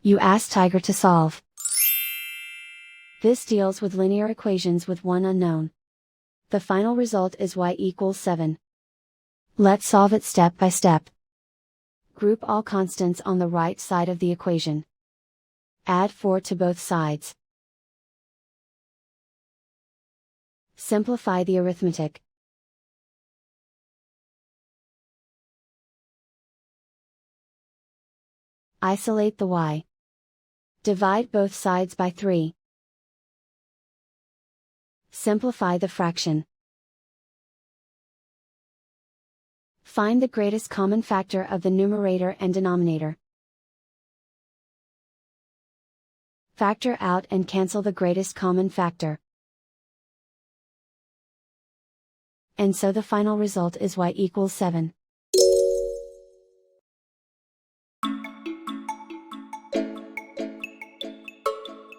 You ask Tiger to solve. This deals with linear equations with one unknown. The final result is y equals 7. Let's solve it step by step. Group all constants on the right side of the equation. Add 4 to both sides. Simplify the arithmetic. Isolate the y. Divide both sides by 3. Simplify the fraction. Find the greatest common factor of the numerator and denominator. Factor out and cancel the greatest common factor. And so the final result is y equals 7.